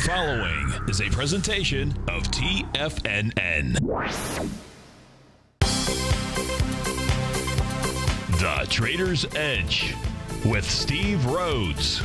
following is a presentation of TFNN. The Trader's Edge with Steve Rhodes.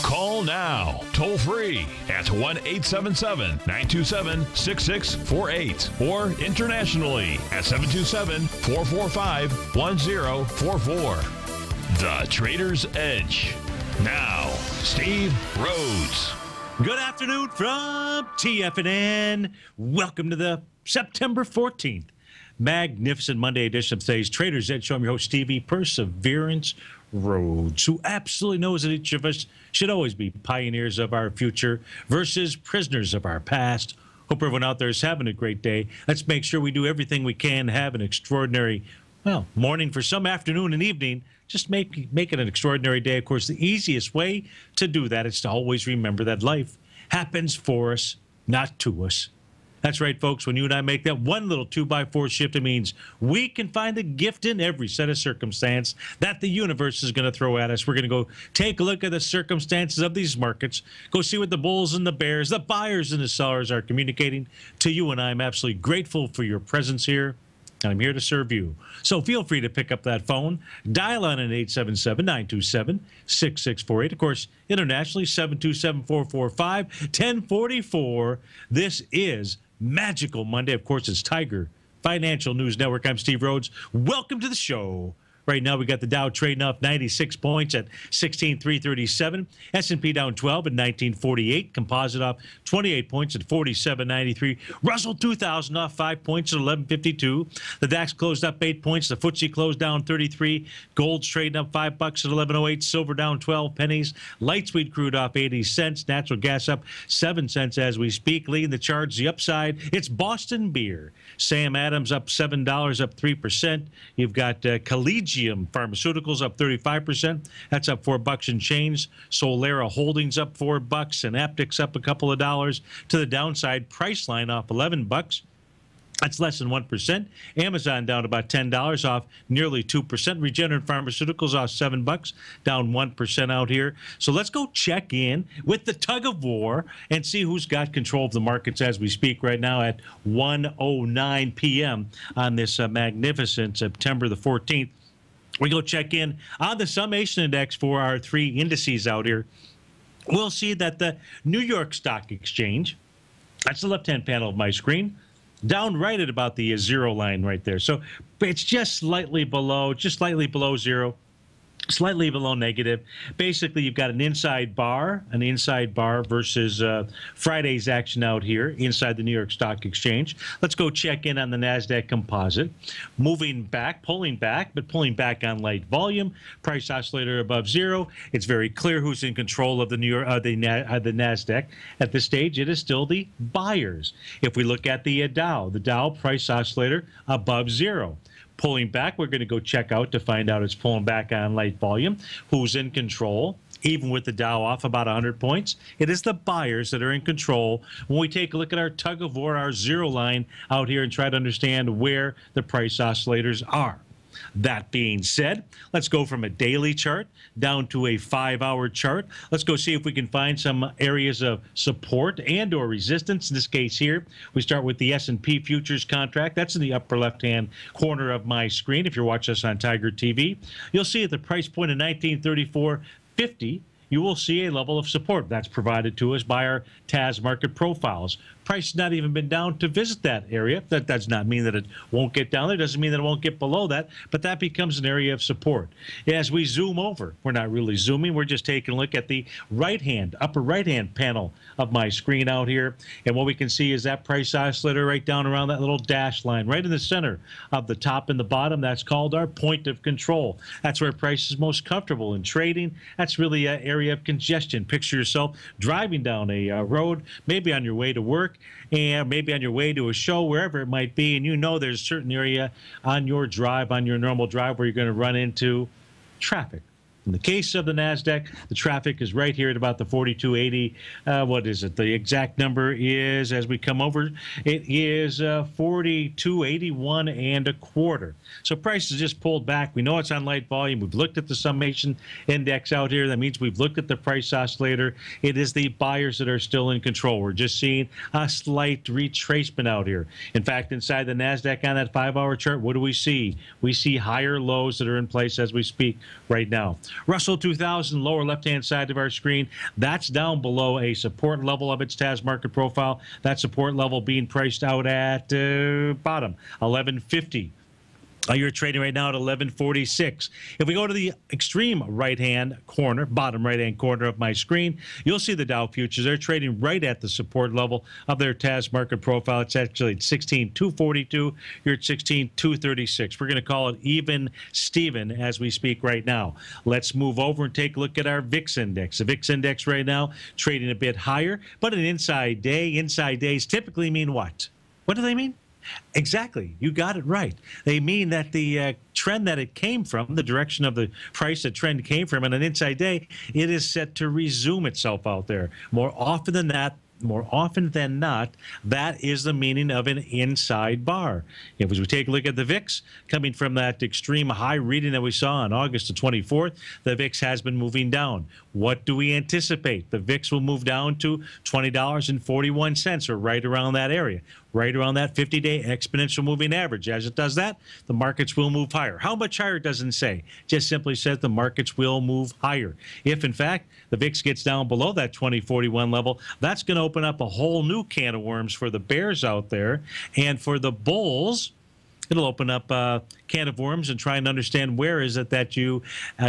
Call now, toll free at 1-877-927-6648 or internationally at 727-445-1044. The Trader's Edge. Now, Steve Rhodes. Good afternoon from TFNN. Welcome to the September 14th magnificent Monday edition of today's Trader's Edge Show. I'm your host, Stevie Perseverance Rhodes, who absolutely knows that each of us should always be pioneers of our future versus prisoners of our past. Hope everyone out there is having a great day. Let's make sure we do everything we can to have an extraordinary, morning for some, afternoon and evening. Just make it an extraordinary day. Of course, the easiest way to do that is to always remember that life happens for us, not to us. That's right, folks. When you and I make that one little 2x4 shift, it means we can find the gift in every set of circumstance that the universe is going to throw at us. We're going to go take a look at the circumstances of these markets, go see what the bulls and the bears, the buyers and the sellers are communicating to you. And I'm absolutely grateful for your presence here, and I'm here to serve you. So feel free to pick up that phone, dial on an 877-927-6648. Of course, internationally, 727-445-1044. This is Magical Monday. Of course, it's Tiger Financial News Network. I'm Steve Rhodes. Welcome to the show. Right now, we got the Dow trading off 96 points at 16,337. S&P down 12 at 1948. Composite off 28 points at 47.93. Russell 2000 off 5 points at 11.52. The DAX closed up 8 points. The FTSE closed down 33. Gold's trading up $5 at 11.08. Silver down 12 pennies. Light sweet crude off 80 cents. Natural gas up 7 cents as we speak. Leading the charge, the upside, it's Boston Beer. Sam Adams up $7, up 3%. You've got Collegium Pharmaceuticals up 35%. That's up $4 and change. Solera Holdings up $4 and Aptix up a couple of dollars. To the downside, Priceline off $11. That's less than 1%. Amazon down about $10, off nearly 2%. Regenerate Pharmaceuticals off $7, down 1% out here. So let's go check in with the tug of war and see who's got control of the markets as we speak right now at 1:09 p.m. on this magnificent September the 14th. We go check in on the summation index for our three indices out here. We'll see that the New York Stock Exchange, that's the left-hand panel of my screen, down right at about the zero line right there. So it's just slightly below zero, slightly below negative. Basically, you've got an inside bar versus Friday's action out here inside the New York Stock Exchange. Let's go check in on the NASDAQ Composite. Moving back, pulling back on light volume. Price oscillator above zero. It's very clear who's in control of the the NASDAQ. At this stage, it is still the buyers. If we look at the Dow price oscillator above zero. Pulling back, we're going to go check out to find out it's pulling back on light volume. Who's in control? Even with the Dow off about 100 points, it is the buyers that are in control. When we take a look at our tug of war, our zero line out here, and try to understand where the price oscillators are. That being said, let's go from a daily chart down to a 5-hour chart. Let's go see if we can find some areas of support and or resistance. In this case here, we start with the S&P futures contract. That's in the upper left-hand corner of my screen. If you're watching us on TigerTV, you'll see at the price point of 1934.50, you will see a level of support that's provided to us by our TAS market profiles. Price has not even been down to visit that area. That does not mean that it won't get down there. Doesn't mean that it won't get below that, but that becomes an area of support. As we zoom over, we're not really zooming. We're just taking a look at the upper right-hand panel of my screen out here. And what we can see is that price oscillator right down around that little dash line, right in the center of the top and the bottom. That's called our point of control. That's where price is most comfortable in trading. That's really an area of congestion. Picture yourself driving down a road, maybe on your way to work, and maybe on your way to a show, wherever it might be, and you know there's a certain area on your drive, on your normal drive, where you're going to run into traffic. In the case of the NASDAQ, the traffic is right here at about the 4280. What is it? The exact number is, as we come over, it is 4281 and a quarter. So prices just pulled back. We know it's on light volume. We've looked at the summation index out here. That means we've looked at the price oscillator. It is the buyers that are still in control. We're just seeing a slight retracement out here. In fact, inside the NASDAQ on that 5-hour chart, what do we see? We see higher lows that are in place as we speak right now. Russell 2000, lower left-hand side of our screen, that's down below a support level of its TAS market profile. That support level being priced out at bottom, 1150. You're trading right now at 1146. If we go to the extreme right-hand corner, bottom right-hand corner of my screen, you'll see the Dow futures. They're trading right at the support level of their TAS market profile. It's actually at 16,242. You're at 16,236. We're going to call it even Steven as we speak right now. Let's move over and take a look at our VIX index. The VIX index right now trading a bit higher, but an inside day. Inside days typically mean what? What do they mean? Exactly. You got it right. They mean that the trend that it came from, the direction of the price the trend came from in an inside day, it is set to resume itself out there. More often than not, that is the meaning of an inside bar. If we take a look at the VIX, coming from that extreme high reading that we saw on August the 24th, the VIX has been moving down. What do we anticipate? The VIX will move down to $20.41, or right around that area, right around that 50-day exponential moving average. As it does that, the markets will move higher. How much higher doesn't say. Just simply says the markets will move higher. If, in fact, the VIX gets down below that 2041 level, that's going to open up a whole new can of worms for the bears out there. And for the bulls, it'll open up a can of worms and try and understand where is it that you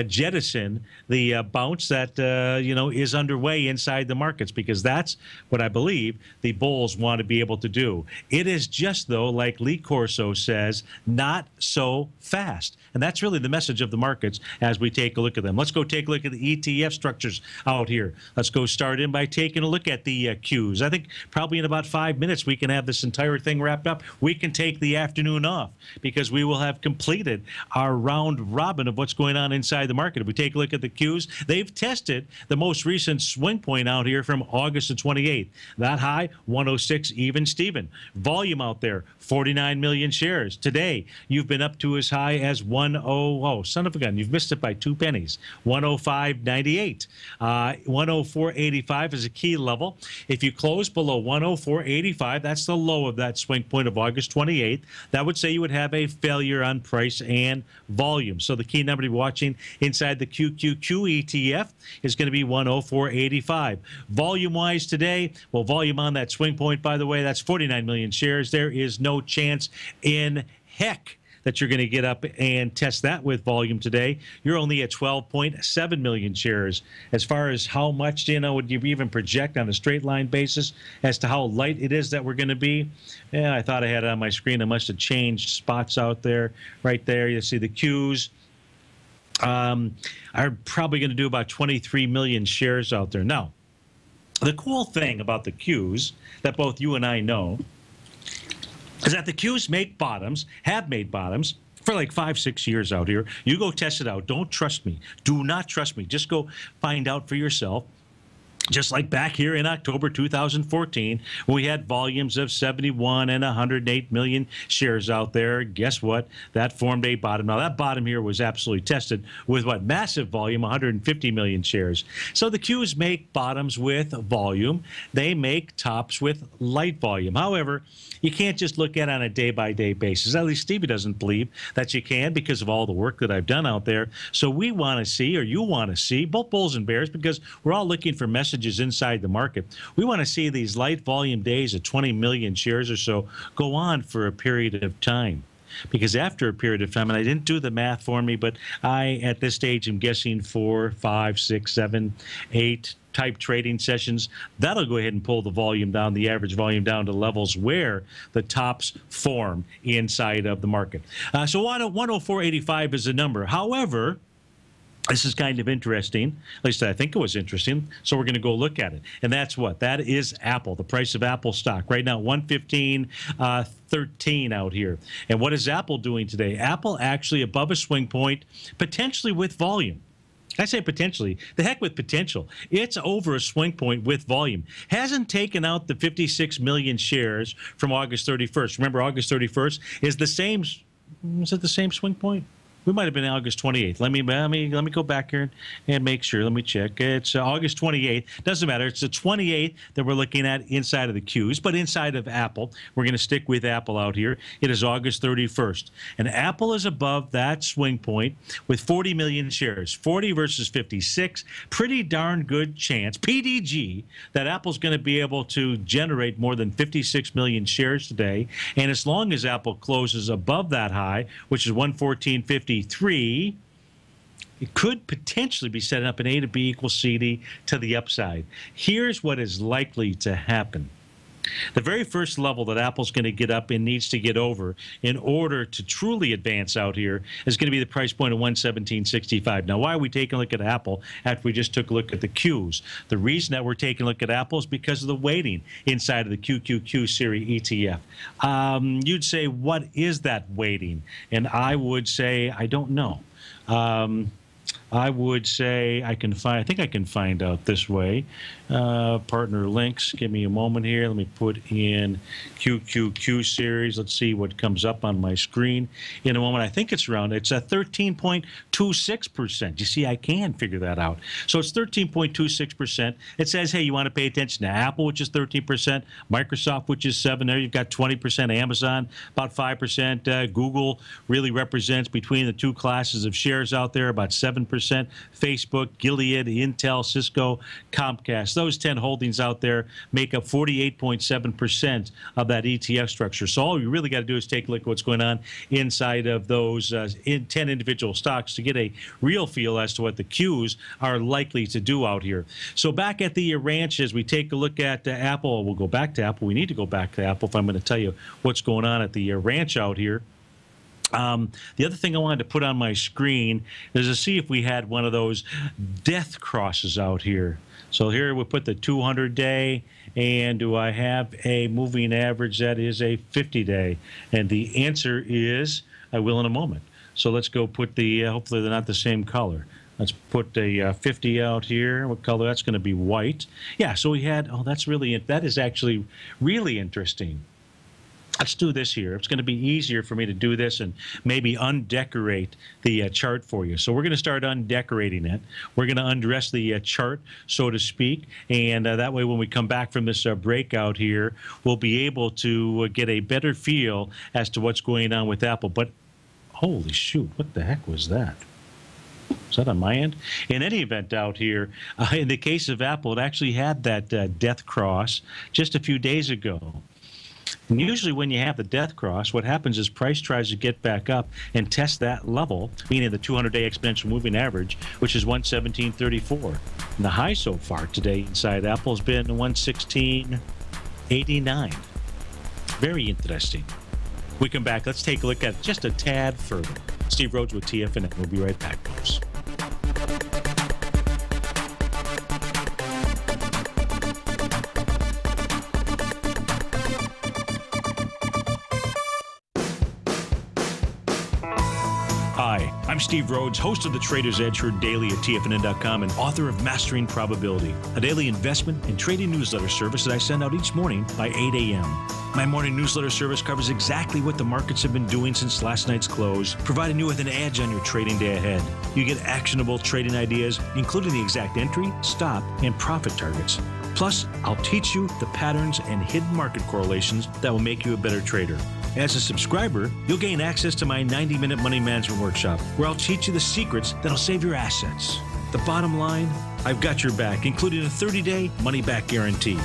jettison the bounce that is underway inside the markets, because that's what I believe the bulls want to be able to do. It is just, though, like Lee Corso says, not so fast. And that's really the message of the markets as we take a look at them. Let's go take a look at the ETF structures out here. Let's go start in by taking a look at the Qs. I think probably in about 5 minutes we can have this entire thing wrapped up. We can take the afternoon off because we will have completed our round robin of what's going on inside the market. If we take a look at the Qs, they've tested the most recent swing point out here from August the 28th. That high, 106 even Steven. Volume out there, 49 million shares. Today, you've been up to as high as 100, son of a gun, you've missed it by 2 pennies, 105.98. 104.85 is a key level. If you close below 104.85, that's the low of that swing point of August 28th. That would say you would have a failure on price and volume. So the key number to be watching inside the QQQ ETF is going to be 104.85. Volume-wise today, well, volume on that swing point, by the way, that's 49 million shares. There is no chance in heck that you're going to get up and test that with volume today. You're only at 12.7 million shares. As far as how much, would you even project on a straight line basis as to how light it is that we're going to be? Yeah, I thought I had it on my screen. I must have changed spots out there. Right there, you see the Qs are probably going to do about 23 million shares out there. Now, the cool thing about the Qs that both you and I know is that the Qs make bottoms, have made bottoms for like 5-6 years out here. You go test it out. Don't trust me. Do not trust me. Just go find out for yourself. Just like back here in October 2014, we had volumes of 71 and 108 million shares out there. Guess what? That formed a bottom. Now, that bottom here was absolutely tested with what? Massive volume, 150 million shares. So the Qs make bottoms with volume. They make tops with light volume. However, you can't just look at it on a day-by-day basis. At least Stevie doesn't believe that you can because of all the work that I've done out there. So we want to see, or you want to see, both bulls and bears, because we're all looking for messages inside the market. We want to see these light volume days of 20 million shares or so go on for a period of time. Because after a period of time, and I didn't do the math for me, but I, at this stage, am guessing 4, 5, 6, 7, 8 type trading sessions, that'll go ahead and pull the volume down, the average volume down to levels where the tops form inside of the market. So 104.85 is the number. However, this is kind of interesting. At least I think it was interesting. So we're going to go look at it. And that's what? That is Apple, the price of Apple stock. Right now, 115.13 out here. And what is Apple doing today? Apple actually above a swing point, potentially with volume. I say potentially. The heck with potential. It's over a swing point with volume. Hasn't taken out the 56 million shares from August 31st. Remember, August 31st is the same. Is it the same swing point? We might have been August 28th. Let me go back here and make sure. Let me check. It's August 28th. Doesn't matter. It's the 28th that we're looking at inside of the Qs, but inside of Apple. We're going to stick with Apple out here. It is August 31st. And Apple is above that swing point with 40 million shares. 40 versus 56. Pretty darn good chance, PDG, that Apple's going to be able to generate more than 56 million shares today. And as long as Apple closes above that high, which is 114.53, it could potentially be setting up an A to B equals CD to the upside. Here's what is likely to happen. The very first level that Apple's going to get up and needs to get over in order to truly advance out here is going to be the price point of 117.65. Now, why are we taking a look at Apple after we just took a look at the Qs? The reason that we're taking a look at Apple is because of the weighting inside of the QQQ series ETF. You'd say, what is that weighting? And I would say, I don't know. I would say I think I can find out this way. Partner links. Give me a moment here. Let me put in QQQ series. Let's see what comes up on my screen in a moment. I think it's a 13.26%. You see, I can figure that out. So it's 13.26%. It says, hey, you want to pay attention to Apple, which is 13%, Microsoft, which is 7%. There you've got 20%, Amazon, about 5%. Google really represents between the two classes of shares out there, about 7%. Facebook, Gilead, Intel, Cisco, Comcast. Those 10 holdings out there make up 48.7% of that ETF structure. So all you really got to do is take a look at what's going on inside of those 10 individual stocks to get a real feel as to what the Qs are likely to do out here. So back at the ranch, as we take a look at Apple, we'll go back to Apple. We need to go back to Apple if I'm going to tell you what's going on at the ranch out here. The other thing I wanted to put on my screen is to see if we had one of those death crosses out here. So here we put the 200-day, and do I have a moving average that is a 50-day? And the answer is I will in a moment. So let's go put the, hopefully they're not the same color. Let's put a 50 out here. What color? That's going to be white. Yeah, so we had, that is actually really interesting. Let's do this here. It's going to be easier for me to do this and maybe undecorate the chart for you. So we're going to start undecorating it. We're going to undress the chart, so to speak, and that way when we come back from this breakout here, we'll be able to get a better feel as to what's going on with Apple. But holy shoot, what the heck was that? Is that on my end? In any event out here, in the case of Apple, it actually had that death cross just a few days ago. And usually when you have the death cross, what happens is price tries to get back up and test that level, meaning the 200-day exponential moving average, which is 117.34. And the high so far today inside Apple has been 116.89. Very interesting. We come back. Let's take a look at it just a tad further. Steve Rhodes with TFNN. We'll be right back, folks. Hi, I'm Steve Rhodes, host of The Trader's Edge, heard daily at TFNN.com and author of Mastering Probability, a daily investment and trading newsletter service that I send out each morning by 8 a.m. My morning newsletter service covers exactly what the markets have been doing since last night's close, providing you with an edge on your trading day ahead. You get actionable trading ideas, including the exact entry, stop, and profit targets. Plus, I'll teach you the patterns and hidden market correlations that will make you a better trader. As a subscriber, you'll gain access to my 90-minute money management workshop, where I'll teach you the secrets that'll save your assets. The bottom line, I've got your back, including a 30-day money-back guarantee.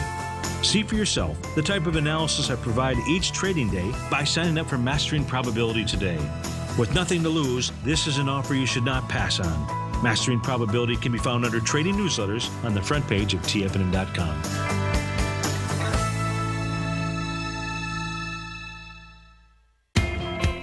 See for yourself the type of analysis I provide each trading day by signing up for Mastering Probability today. With nothing to lose, this is an offer you should not pass on. Mastering Probability can be found under Trading Newsletters on the front page of TFNN.com.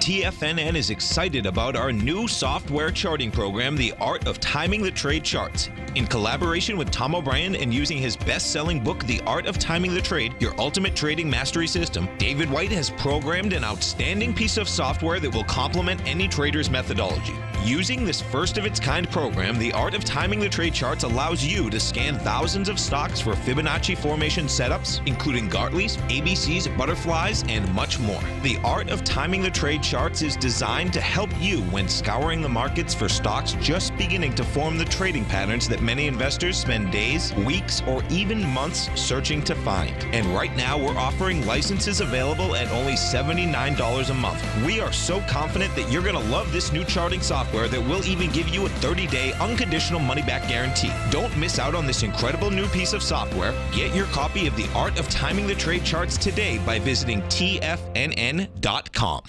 TFNN is excited about our new software charting program, The Art of Timing the Trade Charts. In collaboration with Tom O'Brien and using his best-selling book, The Art of Timing the Trade, Your Ultimate Trading Mastery System, David White has programmed an outstanding piece of software that will complement any trader's methodology. Using this first-of-its-kind program, The Art of Timing the Trade Charts allows you to scan thousands of stocks for Fibonacci formation setups, including Gartley's, ABC's, butterflies, and much more. The Art of Timing the Trade Charts is designed to help you when scouring the markets for stocks just beginning to form the trading patterns that many investors spend days, weeks, or even months searching to find. And right now, we're offering licenses available at only $79 a month. We are so confident that you're going to love this new charting software that will even give you a 30-day unconditional money-back guarantee. Don't miss out on this incredible new piece of software. Get your copy of The Art of Timing the Trade Charts today by visiting TFNN.com.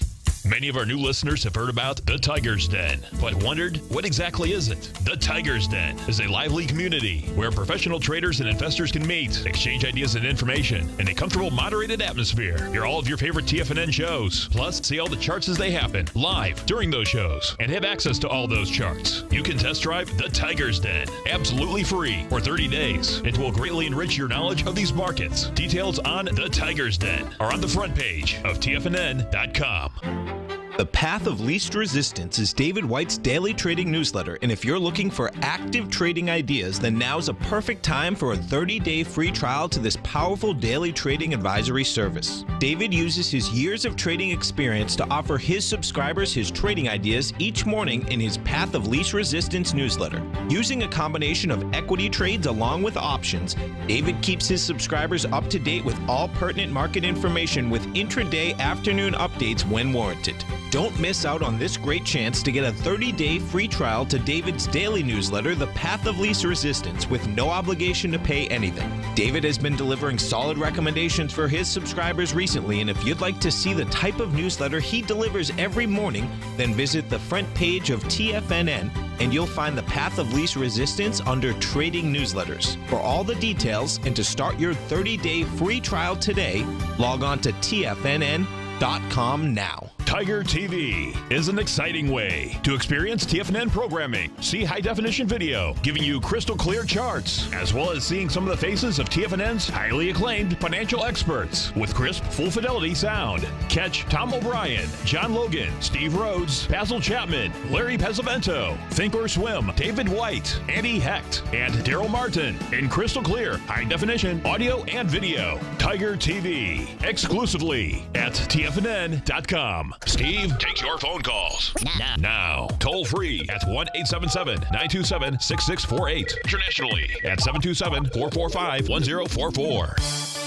Many of our new listeners have heard about the Tiger's Den, but wondered, what exactly is it? The Tiger's Den is a lively community where professional traders and investors can meet, exchange ideas and information in a comfortable, moderated atmosphere. Hear all of your favorite TFNN shows, plus see all the charts as they happen, live during those shows, and have access to all those charts. You can test drive the Tiger's Den, absolutely free, for 30 days. It will greatly enrich your knowledge of these markets. Details on the Tiger's Den are on the front page of TFNN.com. The Path of Least Resistance is David White's daily trading newsletter, and if you're looking for active trading ideas, then now's a perfect time for a 30-day free trial to this powerful daily trading advisory service. David uses his years of trading experience to offer his subscribers his trading ideas each morning in his Path of Least Resistance newsletter. Using a combination of equity trades along with options, David keeps his subscribers up to date with all pertinent market information with intraday afternoon updates when warranted. Don't miss out on this great chance to get a 30-day free trial to David's daily newsletter, The Path of Least Resistance, with no obligation to pay anything. David has been delivering solid recommendations for his subscribers recently, and if you'd like to see the type of newsletter he delivers every morning, then visit the front page of TFNN and you'll find the Path of Least Resistance under Trading Newsletters. For all the details and to start your 30-day free trial today, log on to TFNN.com now. TigerTV is an exciting way to experience TFNN programming. See high-definition video, giving you crystal clear charts, as well as seeing some of the faces of TFNN's highly acclaimed financial experts with crisp, full-fidelity sound. Catch Tom O'Brien, John Logan, Steve Rhodes, Basil Chapman, Larry Pesavento, Think or Swim, David White, Andy Hecht, and Daryl Martin in crystal clear, high-definition audio and video. TigerTV, exclusively at TFNN.com. Steve takes your phone calls now. Toll free at 1-877-927-6648. Internationally at 727-445-1044.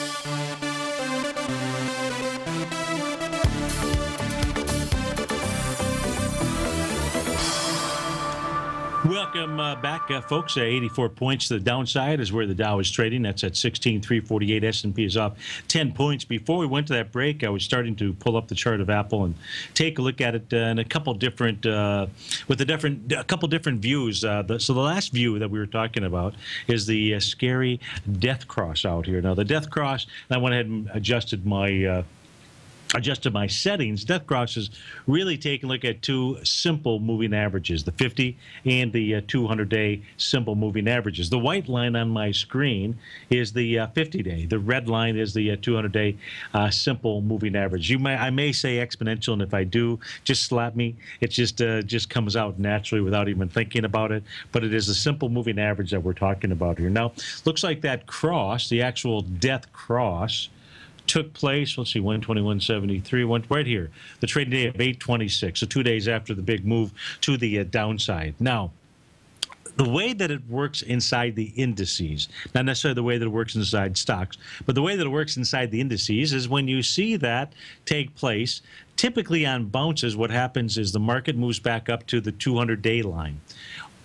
Welcome back, folks. 84 points to the downside is where the Dow is trading. That's at 16,348. S&P is up 10 points. Before we went to that break, I was starting to pull up the chart of Apple and take a look at it in a couple different, with a couple different views. So the last view that we were talking about is the scary death cross out here. Now, the death cross, I went ahead and adjusted my settings. Death cross is really taking a look at two simple moving averages, the 50 and the 200-day simple moving averages. The white line on my screen is the 50-day. The red line is the 200-day simple moving average. I may say exponential, and if I do, just slap me. It just comes out naturally without even thinking about it. But it is a simple moving average that we're talking about here. Now, looks like that cross, the actual death cross, took place, let's see, 121.73, went right here, the trading day of 8/26, so 2 days after the big move to the downside. Now, the way that it works inside the indices, not necessarily the way that it works inside stocks, but the way that it works inside the indices is when you see that take place, typically on bounces, what happens is the market moves back up to the 200-day line.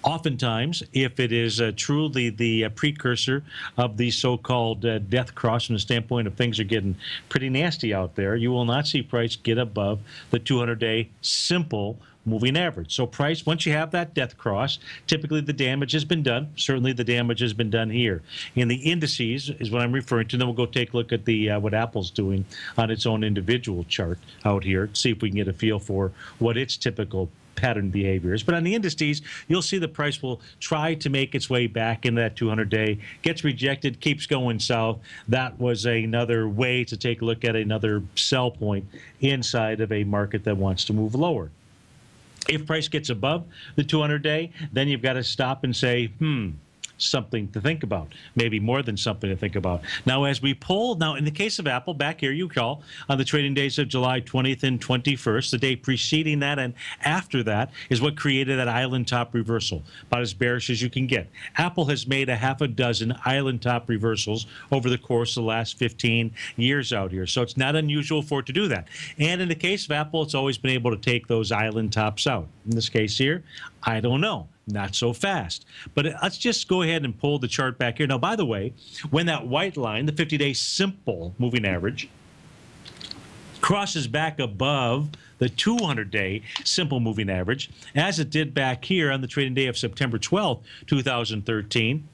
Oftentimes, if it is truly the precursor of the so-called death cross from the standpoint of things are getting pretty nasty out there, you will not see price get above the 200-day simple moving average. So price, once you have that death cross, typically the damage has been done. Certainly the damage has been done here. In the indices is what I'm referring to. Then we'll go take a look at the what Apple's doing on its own individual chart out here, see if we can get a feel for what its typical pattern behavior is. But on the indices, you'll see the price will try to make its way back into that 200-day, gets rejected, keeps going south. That was another way to take a look at another sell point inside of a market that wants to move lower. If price gets above the 200-day, then you've got to stop and say, something to think about, maybe more than something to think about. Now, as we pull, now in the case of Apple, back here, you call on the trading days of July 20th and 21st, the day preceding that and after that is what created that island top reversal, about as bearish as you can get. Apple has made a half a dozen island top reversals over the course of the last 15 years out here, so it's not unusual for it to do that. And in the case of Apple, it's always been able to take those island tops out. In this case here, I don't know. Not so fast. But let's just go ahead and pull the chart back here. Now, by the way, when that white line, the 50-day simple moving average, crosses back above the 200-day simple moving average, as it did back here on the trading day of September 12th, 2013,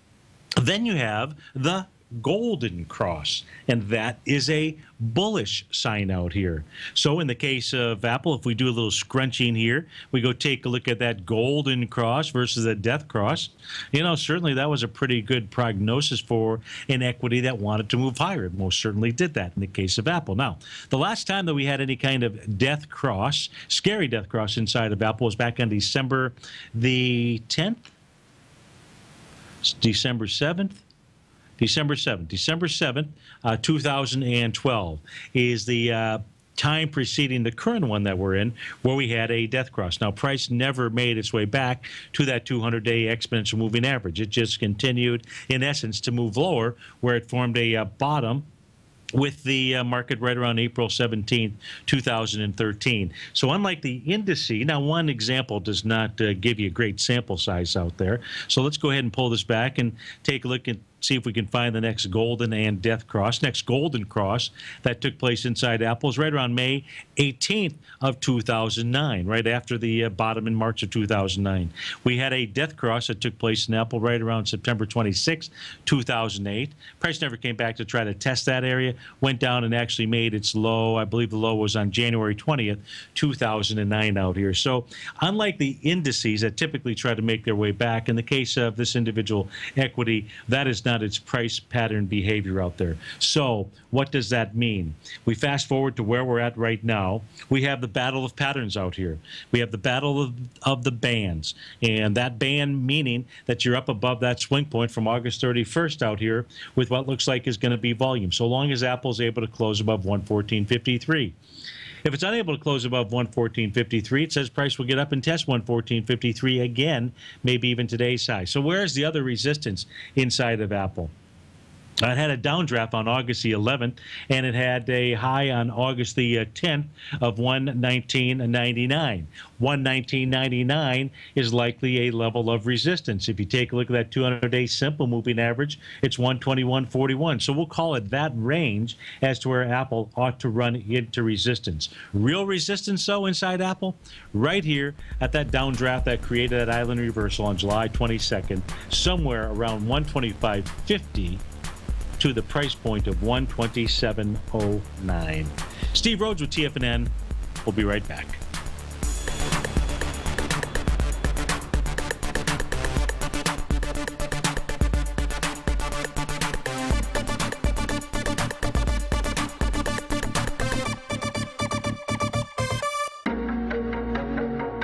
then you have the golden cross, and that is a bullish sign out here. So in the case of Apple, if we do a little scrunching here, we go take a look at that golden cross versus a death cross. You know, certainly that was a pretty good prognosis for an equity that wanted to move higher. It most certainly did that in the case of Apple. Now, the last time that we had any kind of death cross, scary death cross inside of Apple was back on December the 10th, December 7th, 2012 is the time preceding the current one that we're in, where we had a death cross. Now, price never made its way back to that 200-day exponential moving average. It just continued, in essence, to move lower, where it formed a bottom with the market right around April 17th, 2013. So unlike the indice, now one example does not give you a great sample size out there. So let's go ahead and pull this back and take a look and see if we can find the next golden and death cross. Next golden cross that took place inside Apple is right around May 18th of 2009, right after the bottom in March of 2009. We had a death cross that took place in Apple right around September 26th, 2008. Price never came back to try to test that area, went down and actually made its low. I believe the low was on January 20th, 2009 out here. So unlike the indices that typically try to make their way back, in the case of this individual equity, that is not its price pattern behavior out there. So what does that mean? We fast forward to where we're at right now. We have the battle of patterns out here. We have the battle of the bands, and that band meaning that you're up above that swing point from August 31st out here with what looks like is going to be volume, so long as Apple is able to close above 114.53. If it's unable to close above 114.53, it says price will get up and test 114.53 again, maybe even today's high. So where's the other resistance inside of Apple? It had a downdraft on August the 11th, and it had a high on August the 10th of 119.99. 119.99 is likely a level of resistance. If you take a look at that 200-day simple moving average, it's 121.41. So we'll call it that range as to where Apple ought to run into resistance. Real resistance, though, inside Apple, right here at that downdraft that created that island reversal on July 22nd, somewhere around 125.50. to the price point of 127.09. Steve Rhodes with TFNN. We'll be right back.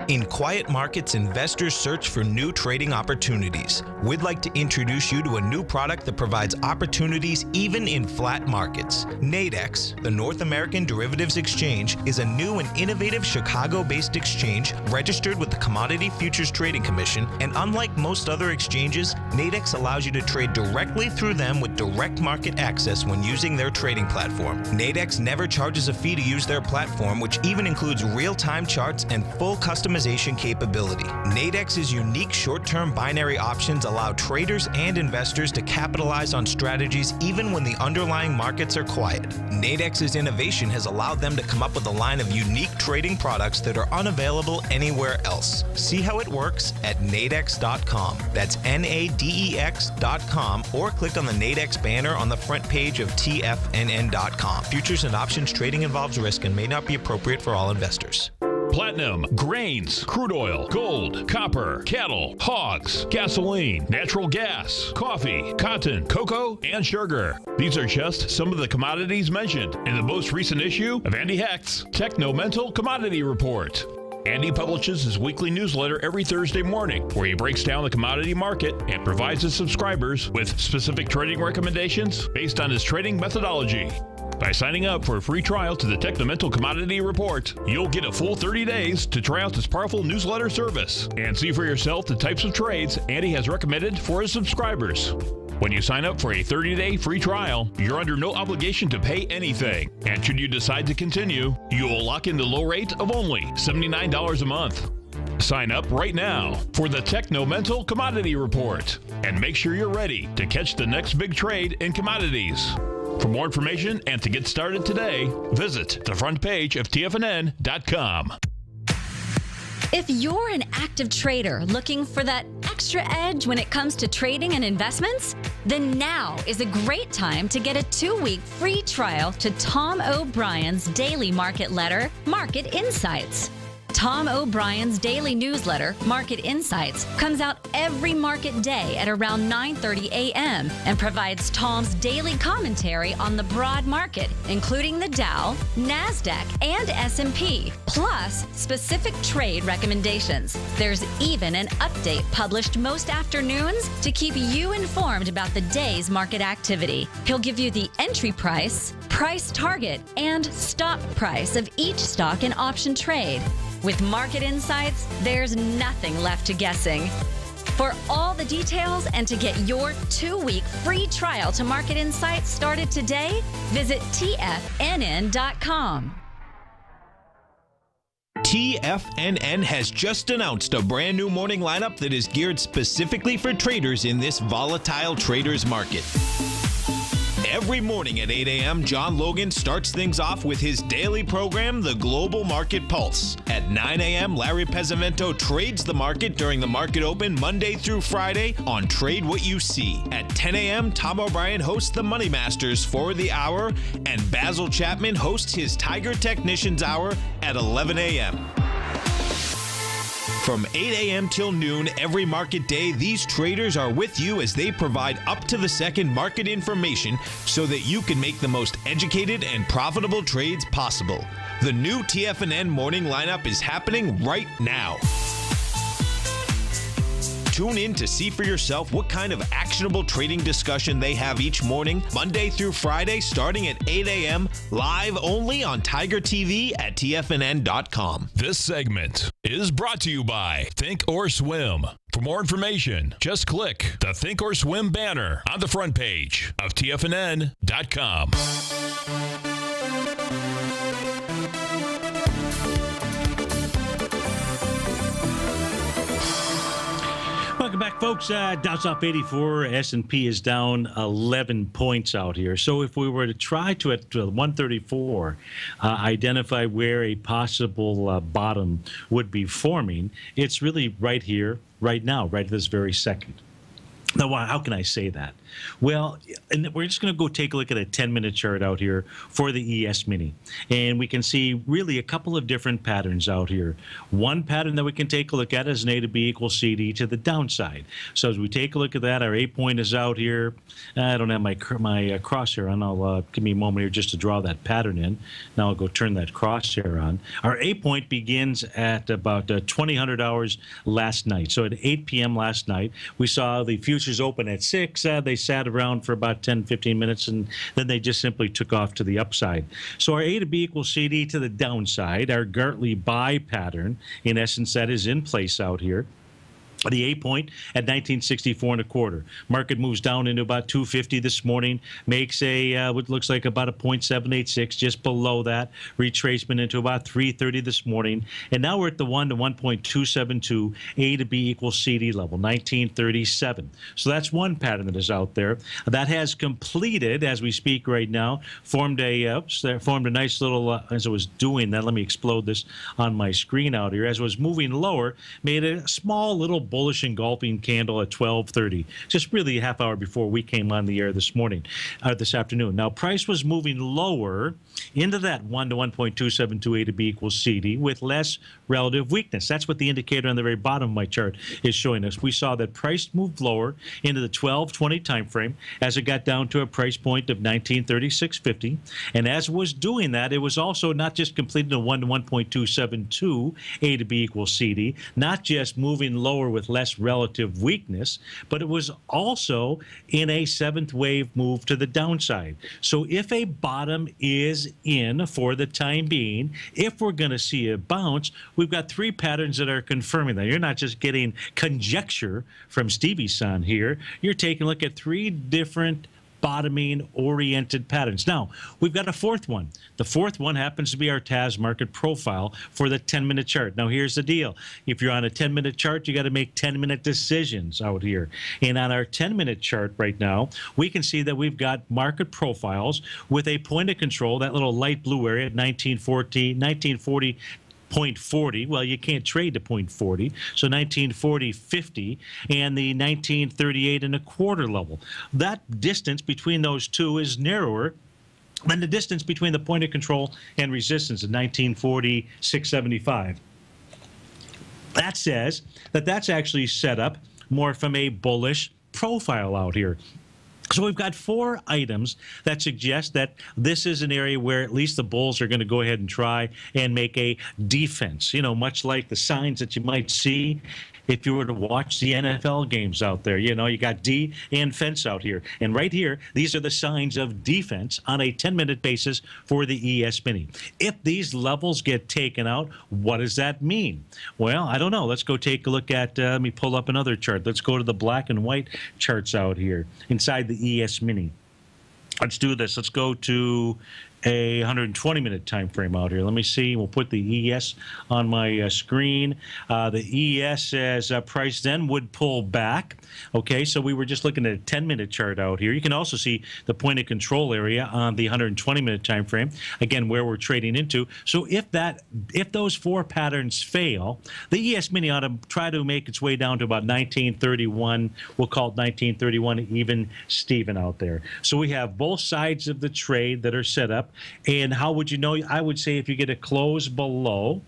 In quiet markets, investors search for new trading opportunities. We'd like to introduce you to a new product that provides opportunities even in flat markets. Nadex, the North American Derivatives Exchange, is a new and innovative Chicago-based exchange registered with the Commodity Futures Trading Commission, and unlike most other exchanges, Nadex allows you to trade directly through them with direct market access when using their trading platform. Nadex never charges a fee to use their platform, which even includes real-time charts and full customization capability. Nadex's unique short-term binary options allow traders and investors to capitalize on strategies even when the underlying markets are quiet. Nadex's innovation has allowed them to come up with a line of unique trading products that are unavailable anywhere else. See how it works at nadex.com. That's NADEX.com, or click on the Nadex banner on the front page of TFNN.com. Futures and options trading involves risk and may not be appropriate for all investors. platinum, grains, crude oil, gold, copper, cattle, hogs, gasoline, natural gas, coffee, cotton, cocoa, and sugar. These are just some of the commodities mentioned in the most recent issue of Andy Hecht's Techno-Mental Commodity Report. Andy publishes his weekly newsletter every Thursday morning, where he breaks down the commodity market and provides his subscribers with specific trading recommendations based on his trading methodology. By signing up for a free trial to the Techno-Mental Commodity Report, you'll get a full 30 days to try out this powerful newsletter service and see for yourself the types of trades Andy has recommended for his subscribers. When you sign up for a 30-day free trial, you're under no obligation to pay anything. And should you decide to continue, you will lock in the low rate of only $79 a month. Sign up right now for the Techno-Mental Commodity Report and make sure you're ready to catch the next big trade in commodities. For more information and to get started today, visit the front page of TFNN.com. If you're an active trader looking for that extra edge when it comes to trading and investments, then now is a great time to get a 2-week free trial to Tom O'Brien's daily market letter, Market Insights. Tom O'Brien's daily newsletter, Market Insights, comes out every market day at around 9:30 a.m. and provides Tom's daily commentary on the broad market, including the Dow, NASDAQ, and S&P, plus specific trade recommendations. There's even an update published most afternoons to keep you informed about the day's market activity. He'll give you the entry price, price target, and stop price of each stock and option trade. With Market Insights, there's nothing left to guessing. For all the details and to get your 2-week free trial to Market Insights started today, visit TFNN.com. TFNN has just announced a brand new morning lineup that is geared specifically for traders in this volatile traders market. Every morning at 8 a.m., John Logan starts things off with his daily program, The Global Market Pulse. At 9 a.m., Larry Pesavento trades the market during the market open Monday through Friday on Trade What You See. At 10 a.m., Tom O'Brien hosts the Money Masters for the hour, and Basil Chapman hosts his Tiger Technicians Hour at 11 a.m. From 8 a.m. till noon every market day, these traders are with you as they provide up-to-the-second market information so that you can make the most educated and profitable trades possible. The new TFNN morning lineup is happening right now. Tune in to see for yourself what kind of actionable trading discussion they have each morning, Monday through Friday, starting at 8 a.m., live only on TigerTV at TFNN.com. This segment is brought to you by Think or Swim. For more information, just click the Think or Swim banner on the front page of TFNN.com. Welcome back, folks. Dow's off 84. S&P is down 11 points out here. So if we were to try to, at 134, identify where a possible bottom would be forming, it's really right here, right now, right this very second. Now, how can I say that? Well, and we're just going to go take a look at a 10-minute chart out here for the ES Mini. And we can see really a couple of different patterns out here. One pattern that we can take a look at is an A to B equals CD to the downside. So as we take a look at that, our A point is out here. I don't have my crosshair on. I'll give me a moment here just to draw that pattern in. Now I'll go turn that crosshair on. Our A point begins at about 2000 hours last night. So at 8 p.m. last night, we saw the futures open at 6. They sat around for about 10-15 minutes, and then they just simply took off to the upside. So our A to B equals CD to the downside. Our Gartley buy pattern, in essence, that is in place out here. The A point at 1964.25. Market moves down into about 250 this morning, makes a what looks like about a 0.786, just below that. Retracement into about 330 this morning, and now we're at the 1 to 1.272 A to B equals CD level, 1937. So that's one pattern that is out there. That has completed as we speak right now. Formed a nice little as I was doing that. Let me explode this on my screen out here. As it was moving lower, made a small little bullish engulfing candle at 12:30, just really a half hour before we came on the air this afternoon. Now, price was moving lower into that 1 to 1.272 A to B equals CD with less relative weakness. That's what the indicator on the very bottom of my chart is showing us. We saw that price moved lower into the 12-20 time frame as it got down to a price point of 1936.50. And as it was doing that, it was also not just completing a 1 to 1.272 A to B equals CD, not just moving lower with less relative weakness, but it was also in a seventh wave move to the downside. So if a bottom is in for the time being, if we're going to see a bounce, we've got three patterns that are confirming that. You're not just getting conjecture from Stevie-san here. You're taking a look at three different bottoming-oriented patterns. Now, we've got a fourth one. The fourth one happens to be our TAS market profile for the 10-minute chart. Now, here's the deal. If you're on a 10-minute chart, you got to make 10-minute decisions out here. And on our 10-minute chart right now, we can see that we've got market profiles with a point of control, that little light blue area at 1940. 0.40. Well, you can't trade to 0.40. So 1940.50 and the 1938.25 level. That distance between those two is narrower than the distance between the point of control and resistance at 1940.675. That says that that's actually set up more from a bullish profile out here. So we've got four items that suggest that this is an area where at least the bulls are going to go ahead and try and make a defense, you know, much like the signs that you might see if you were to watch the NFL games out there. You know, you got D and fence out here. And right here, these are the signs of defense on a 10-minute basis for the ES Mini. If these levels get taken out, what does that mean? Well, I don't know. Let's go take a look at, let me pull up another chart. Let's go to the black and white charts out here inside the ES Mini. Let's do this. Let's go to a 120-minute time frame out here. Let me see. We'll put the ES on my screen. The ES as price then would pull back. Okay, so we were just looking at a 10-minute chart out here. You can also see the point of control area on the 120-minute time frame. Again, where we're trading into. So if those four patterns fail, the ES Mini ought to try to make its way down to about 1931. We'll call it 1931 even Steven out there. So we have both sides of the trade that are set up. And how would you know? I would say if you get a close below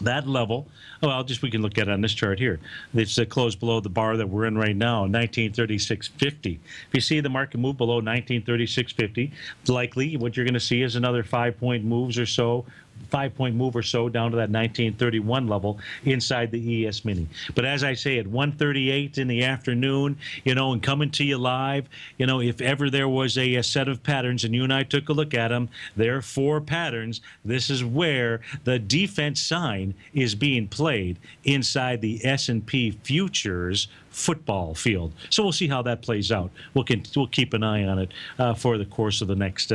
that level, well, we can look at it on this chart here. It's a close below the bar that we're in right now, 1936.50. If you see the market move below 1936.50, likely what you're going to see is another 5-point moves or so, 5-point move or so down to that 1931 level inside the ES Mini. But as I say, at 1:38 in the afternoon, you know, and coming to you live, you know, if ever there was a set of patterns and you and I took a look at them, there are four patterns. This is where the defense sign is being played inside the S&P futures football field. So we'll see how that plays out. We'll keep an eye on it for the course of the next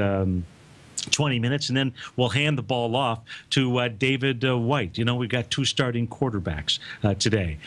20 minutes, and then we'll hand the ball off to David White. You know, we've got two starting quarterbacks today.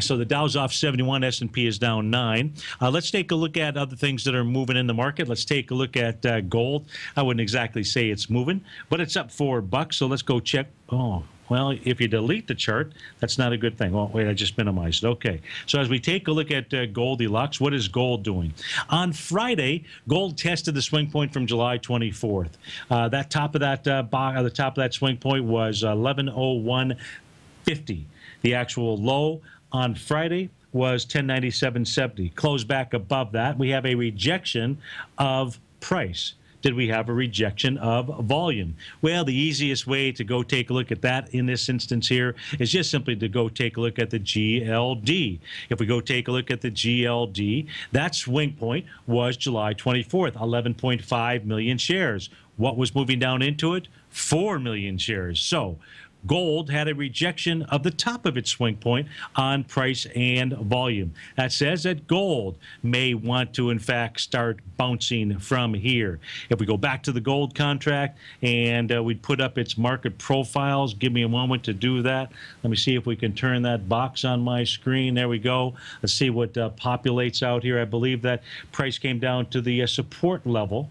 So the Dow's off 71, S&P is down 9. Let's take a look at other things that are moving in the market. Let's take a look at gold. I wouldn't exactly say it's moving, but it's up $4. So let's go check. Oh, well, if you delete the chart, that's not a good thing. Oh, wait, I just minimized it. Okay. So as we take a look at Goldilocks, what is gold doing? On Friday, gold tested the swing point from July 24th. The top of that swing point was 1101.50. The actual low on Friday was 1097.70. Closed back above that. We have a rejection of price. Did we have a rejection of volume? Well, the easiest way to go take a look at that in this instance here is just simply to go take a look at the GLD. If we go take a look at the GLD, that swing point was July 24th, 11.5 million shares. What was moving down into it? 4 million shares. So gold had a rejection of the top of its swing point on price and volume. That says that gold may want to, in fact, start bouncing from here. If we go back to the gold contract and we'd put up its market profiles, give me a moment to do that. Let me see if we can turn that box on my screen. There we go. Let's see what populates out here. I believe that price came down to the support level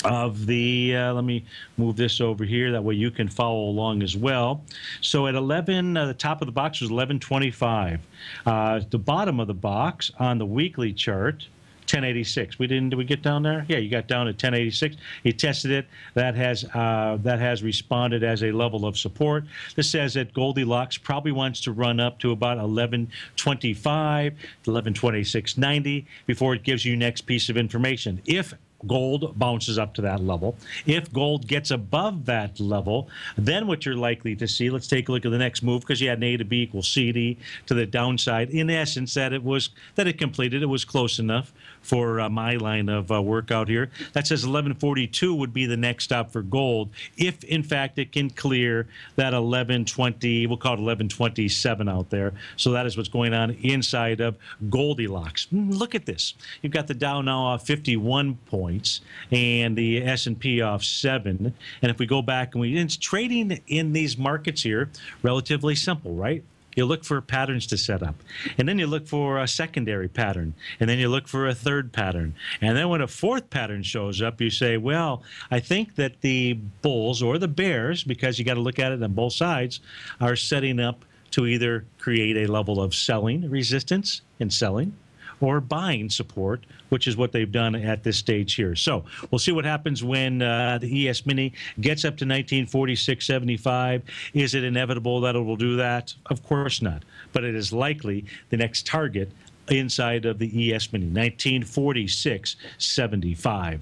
of the, let me move this over here. That way you can follow along as well. So at 11, the top of the box was 1125. The bottom of the box on the weekly chart, 1086. Did we get down there? Yeah, you got down at 1086. You tested it. That has responded as a level of support. This says that Goldilocks probably wants to run up to about 1125, 1126.90 before it gives you next piece of information. If gold bounces up to that level. If gold gets above that level, then what you're likely to see, let's take a look at the next move, because you had an A to B equals CD to the downside. In essence, that it completed. It was close enough for my line of work out here. That says 1142 would be the next stop for gold if, in fact, it can clear that 1120, we'll call it 1127 out there. So that is what's going on inside of Goldilocks. Look at this. You've got the Dow now off 51 points and the S&P off 7. And if we go back and it's trading in these markets here, relatively simple, right? You look for patterns to set up, and then you look for a secondary pattern, and then you look for a third pattern. And then when a fourth pattern shows up, you say, well, I think that the bulls or the bears, because you got to look at it on both sides, are setting up to either create a level of selling resistance and selling, or buying support, which is what they've done at this stage here. So we'll see what happens when the ES Mini gets up to 1946.75. Is it inevitable that it will do that? Of course not. But it is likely the next target inside of the ES Mini, 1946.75.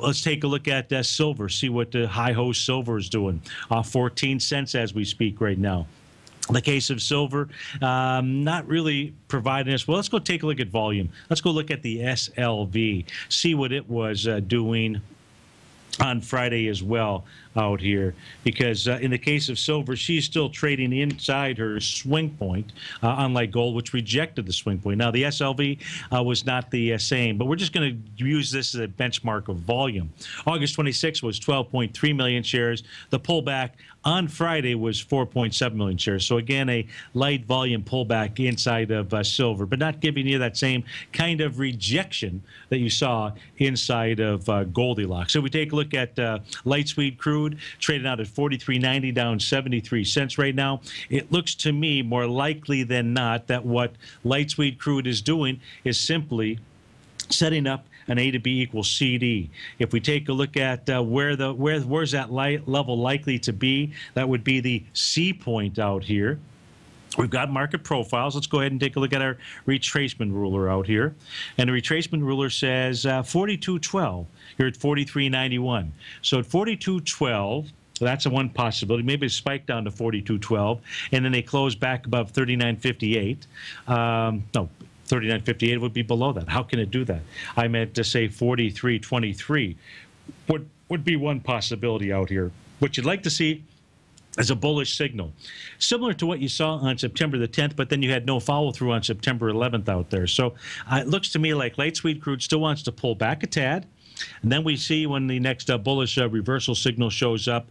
Let's take a look at silver, see what the high-ho silver is doing. 14 cents as we speak right now. The case of silver, not really providing us. Well, let's go take a look at volume. Let's go look at the SLV, see what it was doing on Friday as well out here, because in the case of silver, she's still trading inside her swing point, unlike gold, which rejected the swing point. Now, the SLV was not the same, but we're just going to use this as a benchmark of volume. August 26 was 12.3 million shares. The pullback on Friday was 4.7 million shares. So, again, a light volume pullback inside of silver, but not giving you that same kind of rejection that you saw inside of Goldilocks. So we take a look at light sweet crude, trading out at 43.90, down 73 cents right now. It looks to me more likely than not that what light sweet crude is doing is simply setting up an A to B equals CD. If we take a look at where's that level likely to be, that would be the C point out here. We've got market profiles. Let's go ahead and take a look at our retracement ruler out here. And the retracement ruler says 42.12. You're at 43.91. So at 42.12, that's a one possibility. Maybe it spiked down to 42.12, and then they close back above 39.58. No, 39.58 would be below that. How can it do that? I meant to say 43.23 would be one possibility out here. What you'd like to see as a bullish signal, similar to what you saw on September the 10th, but then you had no follow-through on September 11th out there. So it looks to me like light sweet crude still wants to pull back a tad. And then we see when the next bullish reversal signal shows up,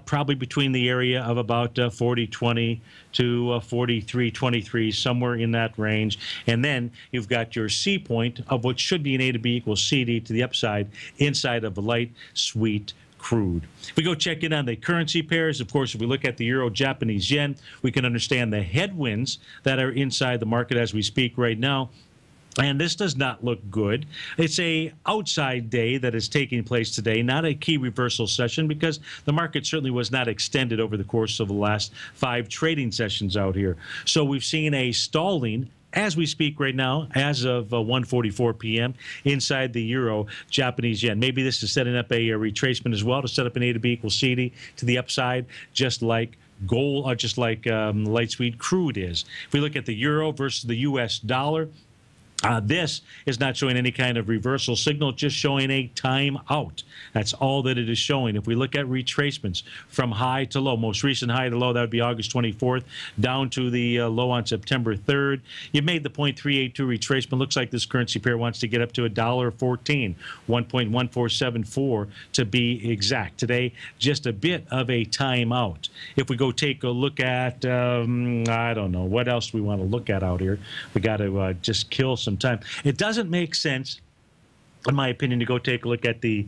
probably between the area of about 40.20 to 43.23, somewhere in that range. And then you've got your C point of what should be an A to B equals CD to the upside inside of the light sweet crude. If we go check in on the currency pairs, of course, if we look at the euro, Japanese yen, we can understand the headwinds that are inside the market as we speak right now. And this does not look good. It's a outside day that is taking place today, not a key reversal session, because the market certainly was not extended over the course of the last 5 trading sessions out here. So we've seen a stalling as we speak right now, as of 1:44 p.m. inside the euro, Japanese yen. Maybe this is setting up a retracement as well to set up an A to B equals CD to the upside, just like gold, or just like light sweet crude is. If we look at the euro versus the U.S. dollar, this is not showing any kind of reversal signal, just showing a time out. That's all that it is showing. If we look at retracements from high to low, most recent high to low, that would be August 24th, down to the low on September 3rd. You made the 0.382 retracement. Looks like this currency pair wants to get up to $1.14, 1.1474 to be exact. Today, just a bit of a time out. If we go take a look at, I don't know, what else we want to look at out here. We got to just kill some time. It doesn't make sense in my opinion, to go take a look at the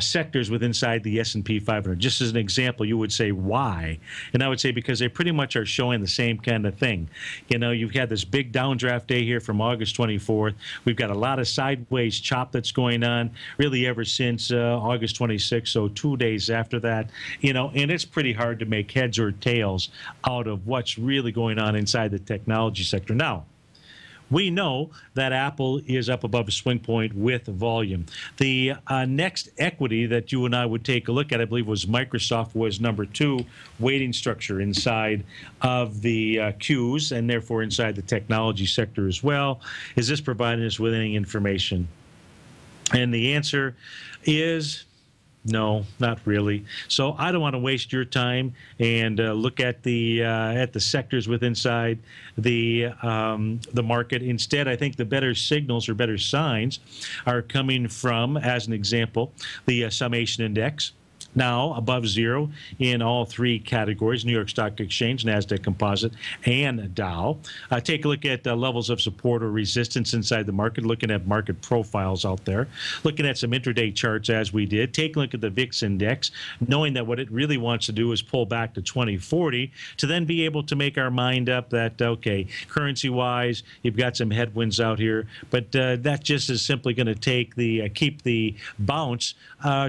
sectors within inside the S&P 500. Just as an example, you would say why, and I would say because they pretty much are showing the same kind of thing. You know, you've had this big downdraft day here from August 24th. We've got a lot of sideways chop that's going on really ever since August 26th, so 2 days after that. You know, and it's pretty hard to make heads or tails out of what's really going on inside the technology sector. Now, we know that Apple is up above a swing point with volume. The next equity that you and I would take a look at, I believe, was Microsoft, was number 2 weighting structure inside of the Qs, and therefore inside the technology sector as well. Is this providing us with any information? And the answer is no, not really. So I don't want to waste your time and look at the sectors within inside the market. Instead, I think the better signals or better signs are coming from, as an example, the summation index. Now above zero in all 3 categories: New York Stock Exchange, NASDAQ Composite, and Dow. Take a look at levels of support or resistance inside the market, looking at market profiles out there, looking at some intraday charts as we did. Take a look at the VIX index, knowing that what it really wants to do is pull back to 2040 to then be able to make our mind up that, okay, currency-wise, you've got some headwinds out here, but that just is simply going to take the keep the bounce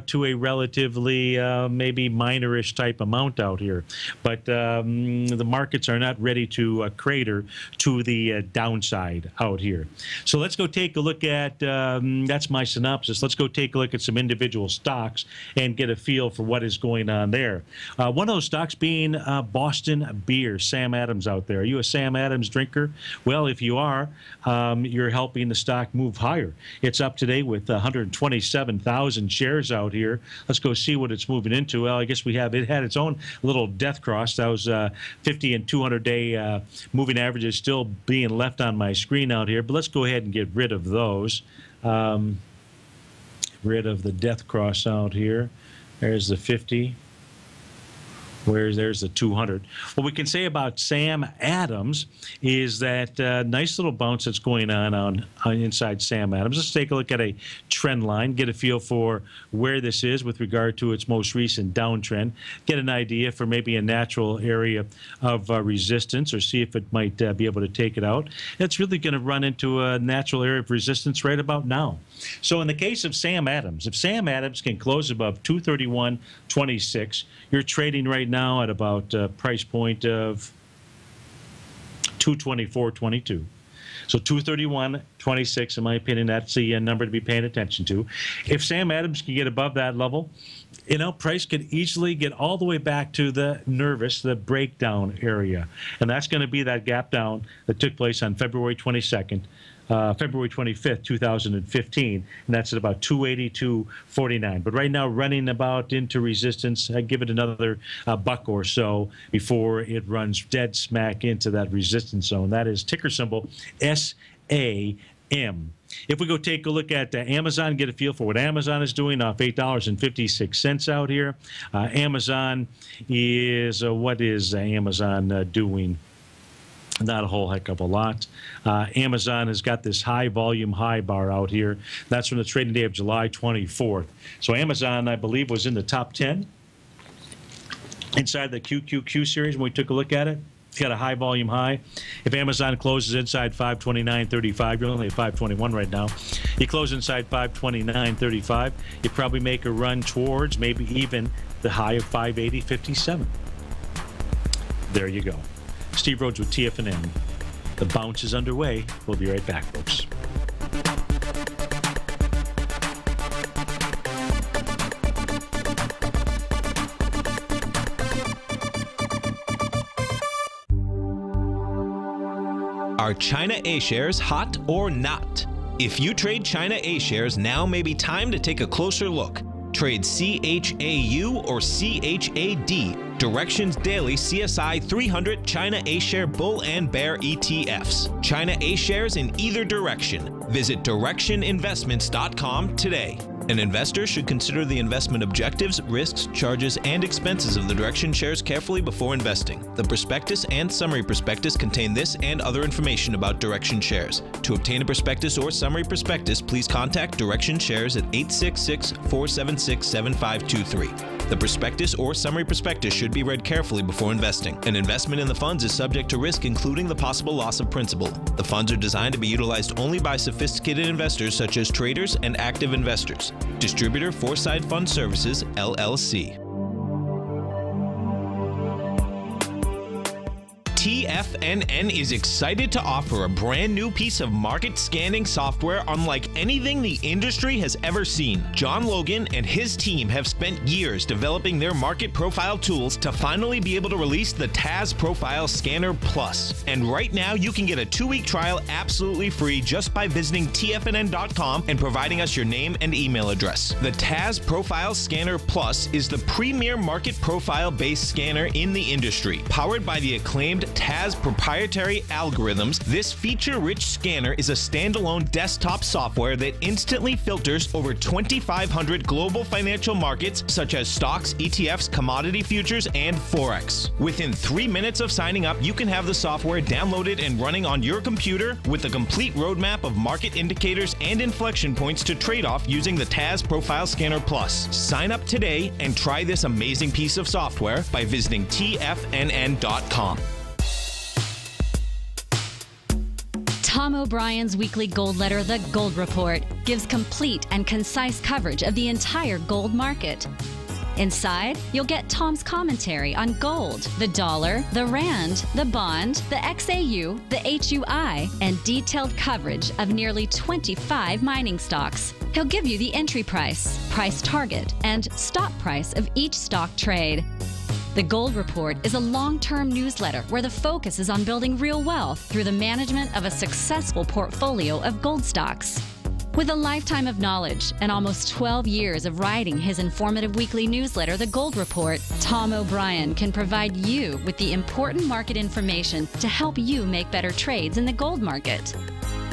to a relatively maybe minorish type amount out here. But the markets are not ready to crater to the downside out here. So let's go take a look at, that's my synopsis. Let's go take a look at some individual stocks and get a feel for what is going on there. One of those stocks being Boston Beer, Sam Adams out there. Are you a Sam Adams drinker? Well, if you are, you're helping the stock move higher. It's up today with 127,000 shares out here. Let's go see what it's moving into. Well, I guess it had its own little death cross. That was 50 and 200-day moving averages still being left on my screen out here. But let's go ahead and get rid of those. Rid of the death cross out here. There's the 50. There's the 200. What we can say about Sam Adams is that nice little bounce that's going on inside Sam Adams. Let's take a look at a trend line, get a feel for where this is with regard to its most recent downtrend, get an idea for maybe a natural area of resistance, or see if it might be able to take it out. It's really going to run into a natural area of resistance right about now. So in the case of Sam Adams, if Sam Adams can close above 231.26, you're trading right now at about a price point of 224.22. So 231.26, in my opinion, that's the number to be paying attention to. If Sam Adams can get above that level, you know, price could easily get all the way back to the breakdown area. And that's going to be that gap down that took place on February 22nd. February 25th, 2015, and that's at about 282.49. But right now, running about into resistance. I give it another buck or so before it runs dead smack into that resistance zone. That is ticker symbol SAM. If we go take a look at Amazon, get a feel for what Amazon is doing, off $8.56 out here. Amazon is, what is Amazon doing? Not a whole heck of a lot. Amazon has got this high volume high bar out here. That's from the trading day of July 24th. So Amazon, I believe, was in the top 10 inside the QQQ series when we took a look at it. It's got a high volume high. If Amazon closes inside 529.35, you're only at 521 right now. You close inside 529.35, you probably make a run towards maybe even the high of 580.57. There you go. Steve Rhodes with TFNN. The bounce is underway. We'll be right back, folks. Are China A shares hot or not? If you trade China A shares, now may be time to take a closer look. Trade CHAU or CHAD, Directions Daily CSI 300 China A-Share Bull and Bear ETFs. China A-Shares in either direction. Visit directioninvestments.com today. An investor should consider the investment objectives, risks, charges, and expenses of the Direction shares carefully before investing. The prospectus and summary prospectus contain this and other information about Direction shares. To obtain a prospectus or summary prospectus, please contact Direction Shares at 866-476-7523. The prospectus or summary prospectus should be read carefully before investing. An investment in the funds is subject to risk, including the possible loss of principal. The funds are designed to be utilized only by sophisticated investors such as traders and active investors. Distributor Foreside Fund Services, LLC. TFNN is excited to offer a brand new piece of market scanning software unlike anything the industry has ever seen. John Logan and his team have spent years developing their market profile tools to finally be able to release the TAS Profile Scanner Plus. And right now you can get a 2-week trial absolutely free just by visiting TFNN.com and providing us your name and email address. The TAS Profile Scanner Plus is the premier market profile-based scanner in the industry. Powered by the acclaimed TAS proprietary algorithms, this feature-rich scanner is a standalone desktop software that instantly filters over 2,500 global financial markets such as stocks, ETFs, commodity futures, and Forex. Within 3 minutes of signing up, you can have the software downloaded and running on your computer with a complete roadmap of market indicators and inflection points to trade off using the TAS Profile Scanner Plus. Sign up today and try this amazing piece of software by visiting TFNN.com. Tom O'Brien's weekly gold letter, The Gold Report, gives complete and concise coverage of the entire gold market. Inside, you'll get Tom's commentary on gold, the dollar, the rand, the bond, the XAU, the HUI, and detailed coverage of nearly 25 mining stocks. He'll give you the entry price, price target, and stop price of each stock trade. The Gold Report is a long-term newsletter where the focus is on building real wealth through the management of a successful portfolio of gold stocks. With a lifetime of knowledge and almost 12 years of writing his informative weekly newsletter, The Gold Report, Tom O'Brien can provide you with the important market information to help you make better trades in the gold market.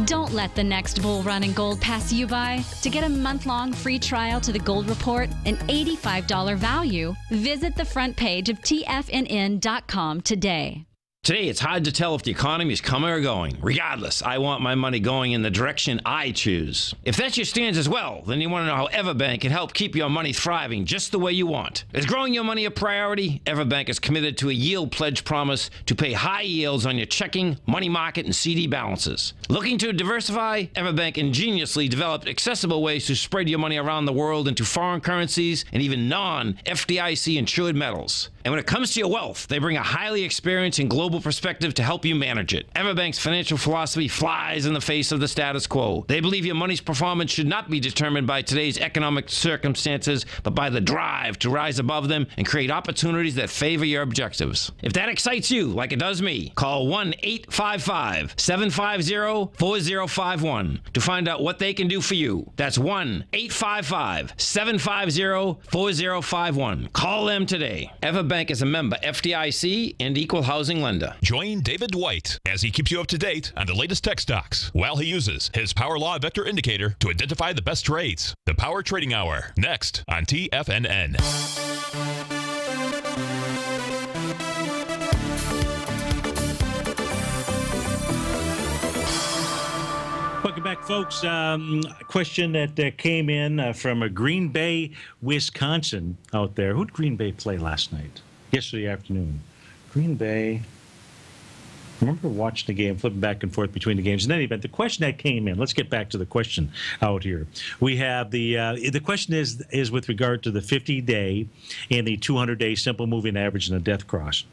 Don't let the next bull run in gold pass you by. To get a month-long free trial to The Gold Report, an $85 value, visit the front page of TFNN.com today. Today, it's hard to tell if the economy is coming or going. Regardless, I want my money going in the direction I choose. If that's your stance as well, then you want to know how Everbank can help keep your money thriving just the way you want. Is growing your money a priority? Everbank is committed to a yield pledge promise to pay high yields on your checking, money market, and CD balances. Looking to diversify? Everbank ingeniously developed accessible ways to spread your money around the world into foreign currencies and even non-FDIC insured metals. And when it comes to your wealth, they bring a highly experienced and global perspective to help you manage it. Everbank's financial philosophy flies in the face of the status quo. They believe your money's performance should not be determined by today's economic circumstances, but by the drive to rise above them and create opportunities that favor your objectives. If that excites you, like it does me, call 1-855-750-4051 to find out what they can do for you. That's 1-855-750-4051. Call them today. Everbank is a member FDIC and equal housing lender. Join David White as he keeps you up to date on the latest tech stocks while he uses his Power Law Vector Indicator to identify the best trades. The Power Trading Hour, next on TFNN. Welcome back, folks. A question that came in from a Green Bay, Wisconsin out there. Who did Green Bay play last night? Yesterday afternoon. Green Bay. I remember watching the game, flipping back and forth between the games. In any event, the question that came in, let's get back to the question out here. We have the question is with regard to the 50-day and the 200-day simple moving average and the death cross.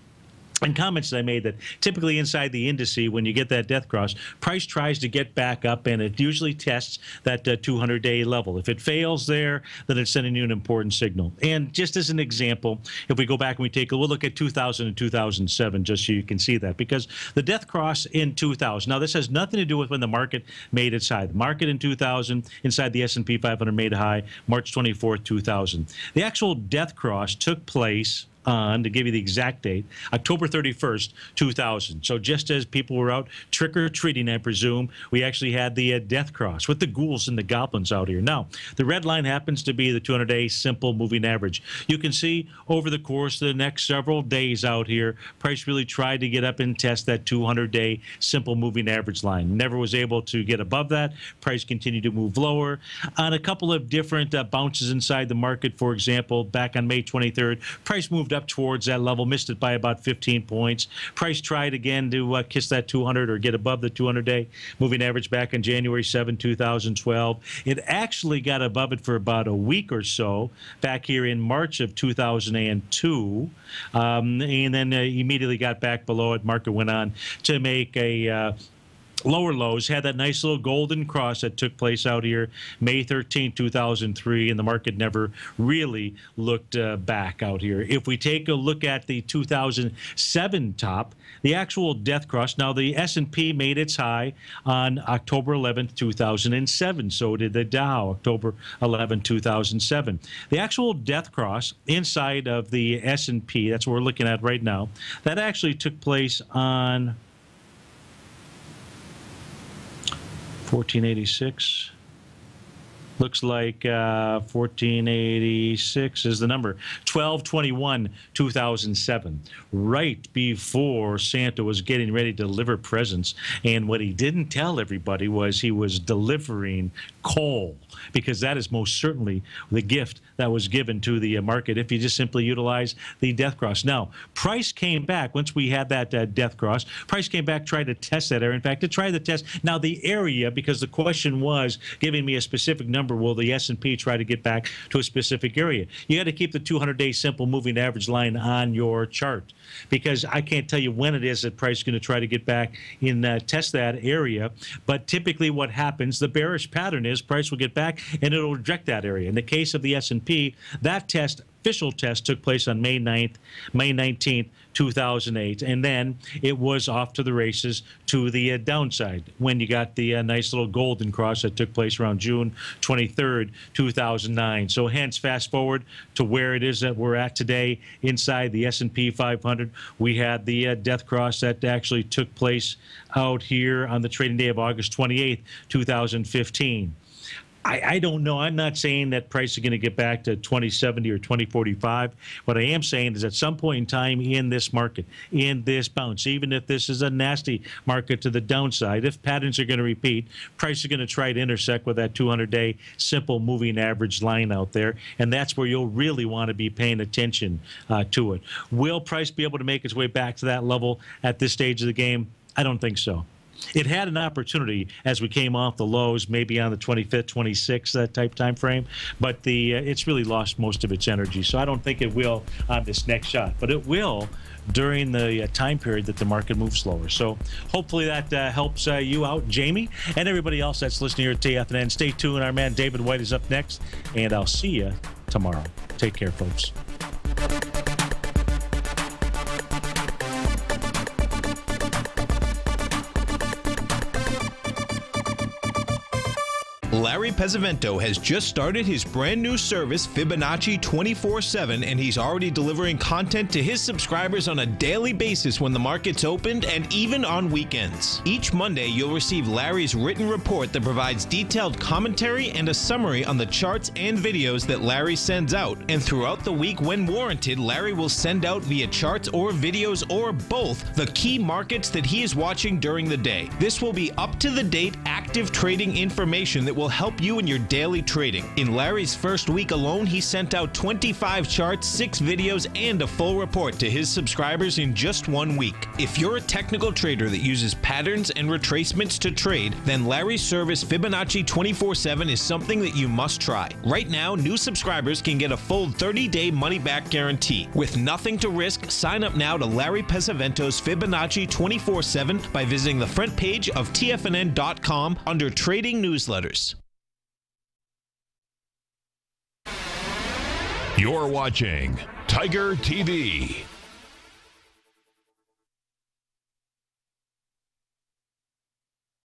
And comments that I made that typically inside the indice, when you get that death cross, price tries to get back up, and it usually tests that 200-day level. If it fails there, then it's sending you an important signal. And just as an example, if we go back and we'll look at 2000 and 2007, just so you can see that, because the death cross in 2000. Now, this has nothing to do with when the market made its high. The market in 2000, inside the S&P 500, made a high March 24th, 2000. The actual death cross took place on, to give you the exact date, October 31st, 2000. So just as people were out trick-or-treating, I presume, we actually had the death cross with the ghouls and the goblins out here. Now, the red line happens to be the 200-day simple moving average. You can see over the course of the next several days out here, price really tried to get up and test that 200-day simple moving average line. Never was able to get above that. Price continued to move lower. On a couple of different bounces inside the market, for example, back on May 23rd, price moved up towards that level, missed it by about 15 points. Price tried again to kiss that 200 or get above the 200-day moving average back on January 7, 2012. It actually got above it for about a week or so back here in March of 2002, and then immediately got back below it. Market went on to make a lower lows, had that nice little golden cross that took place out here May 13, 2003, and the market never really looked back out here. If we take a look at the 2007 top, the actual death cross, now the S&P made its high on October 11, 2007. So did the Dow, October 11, 2007. The actual death cross inside of the S&P, that's what we're looking at right now, that actually took place on 1486. Looks like 1486 is the number. 12/21/2007, right before Santa was getting ready to deliver presents. And what he didn't tell everybody was he was delivering coal, because that is most certainly the gift that was given to the market if you just simply utilize the death cross. Now, price came back once we had that death cross. Price came back, tried to test that area. In fact, it tried to test now the area, because the question was giving me a specific number. Will the S&P try to get back to a specific area? You got to keep the 200-day simple moving average line on your chart, because I can't tell you when it is that price is going to try to get back in test that area. But typically what happens, the bearish pattern is price will get back and it'll reject that area. In the case of the S&P, that official test took place on May 19th, 2008, and then it was off to the races to the downside when you got the nice little golden cross that took place around June 23rd, 2009. So hence, fast forward to where it is that we're at today inside the S&P 500. We had the death cross that actually took place out here on the trading day of August 28th, 2015. I don't know. I'm not saying that price is going to get back to 2070 or 2045. What I am saying is at some point in time in this market, in this bounce, even if this is a nasty market to the downside, if patterns are going to repeat, price is going to try to intersect with that 200-day simple moving average line out there, and that's where you'll really want to be paying attention to it. Will price be able to make its way back to that level at this stage of the game? I don't think so. It had an opportunity as we came off the lows, maybe on the 25th, 26th, that type time frame, but it's really lost most of its energy. So I don't think it will on this next shot, but it will during the time period that the market moves slower. So hopefully that helps you out, Jamie, and everybody else that's listening here at TFNN. Stay tuned. Our man David White is up next, and I'll see you tomorrow. Take care, folks. Larry Pesavento has just started his brand new service, Fibonacci 24/7, and he's already delivering content to his subscribers on a daily basis when the market's opened and even on weekends. Each Monday, you'll receive Larry's written report that provides detailed commentary and a summary on the charts and videos that Larry sends out. And throughout the week, when warranted, Larry will send out via charts or videos or both the key markets that he is watching during the day. This will be up-to-the-date active trading information that will help you in your daily trading. In Larry's first week alone, he sent out 25 charts, 6 videos, and a full report to his subscribers in just 1 week. If you're a technical trader that uses patterns and retracements to trade, then Larry's service Fibonacci 24/7 is something that you must try. Right now, new subscribers can get a full 30-day money-back guarantee. With nothing to risk, sign up now to Larry Pesavento's Fibonacci 24/7 by visiting the front page of TFNN.com under Trading Newsletters. You're watching Tiger TV.